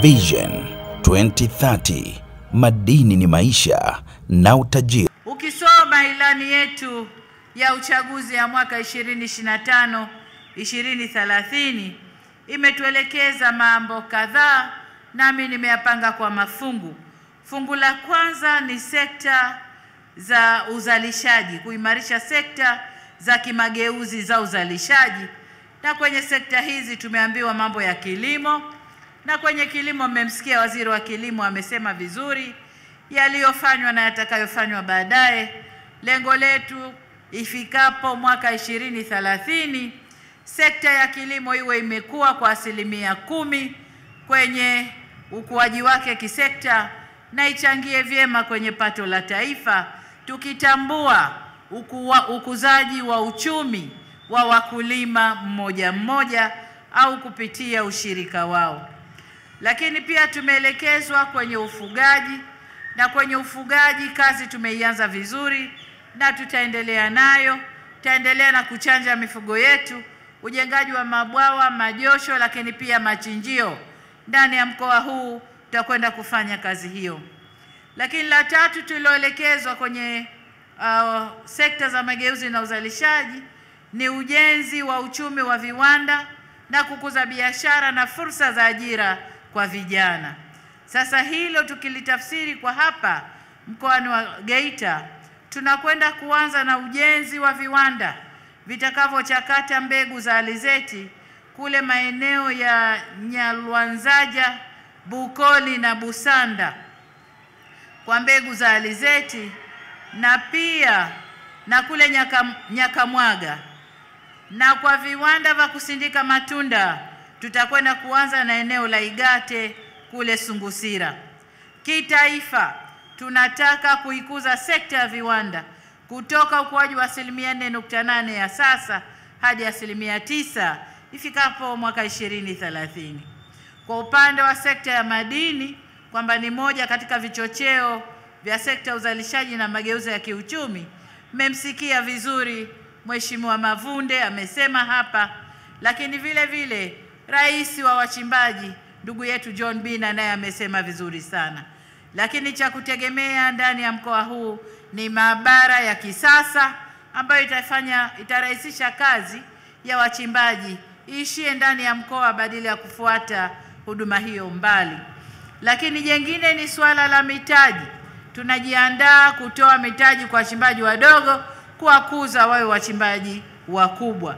Vision 2030, madini ni maisha na utajiri. Ukisoma ilani yetu ya uchaguzi ya mwaka 2025 2030 imetuelekeza mambo kadhaa, nami nimeyapanga kwa mafungu. Fungu la kwanza ni sekta za uzalishaji, kuimarisha sekta za kimageuzi za uzalishaji. Na kwenye sekta hizi tumeambiwa mambo ya kilimo, na kwenye kilimo mmemsikia waziri wa kilimo amesema vizuri yaliyofanywa na yatakayofanywa baadaye. Lengo letu ifikapo mwaka 2030 sekta ya kilimo iwe imekuwa kwa 10% kwenye ukuaji wake kisekta na ichangie vyema kwenye pato la taifa, tukitambua ukuzaji wa uchumi wa wakulima mmoja mmoja au kupitia ushirika wao. Lakini pia tumeelekezwa kwenye ufugaji, na kwenye ufugaji kazi tumeianza vizuri na tutaendelea nayo. Tutaendelea na kuchanja mifugo yetu, ujengaji wa mabwawa, majosho, lakini pia machinjio. Ndani ya mkoa huu tutakwenda kufanya kazi hiyo. Lakini la tatu tuliloelekezwa kwenye sekta za mageuzi na uzalishaji ni ujenzi wa uchumi wa viwanda na kukuza biashara na fursa za ajira kwa vijana. Sasa hilo tukilitafsiri kwa hapa mkoani wa Geita, tunakwenda kuanza na ujenzi wa viwanda vitakavyochakata mbegu za alizeti kule maeneo ya Nyalwanzaja, Bukoli na Busanda kwa mbegu za alizeti, na pia na kule Nyakamwaga. Na kwa viwanda vya kusindika matunda tutakwenda kuanza na eneo la Igate kule Sungusira. Kitaifa tunataka kuikuza sekta ya viwanda kutoka ukuaji wa 4.8% ya sasa hadi 9% ifikapo mwaka 2030. Kwa upande wa sekta ya madini, kwamba ni moja katika vichocheo vya sekta uzalishaji na mageuzi ya kiuchumi, mmemsikia vizuri Mheshimiwa Mavunde amesema hapa, lakini vile vile rais wa wachimbaji ndugu yetu John Bina naye amesema vizuri sana. Lakini cha kutegemea ndani ya mkoa huu ni maabara ya kisasa ambayo itarahisisha kazi ya wachimbaji iishie ndani ya mkoa badala ya kufuata huduma hiyo mbali. Lakini jengine ni swala la mitaji. Tunajiandaa kutoa mitaji kwa wachimbaji wadogo, kuwakuza wawe wachimbaji wakubwa.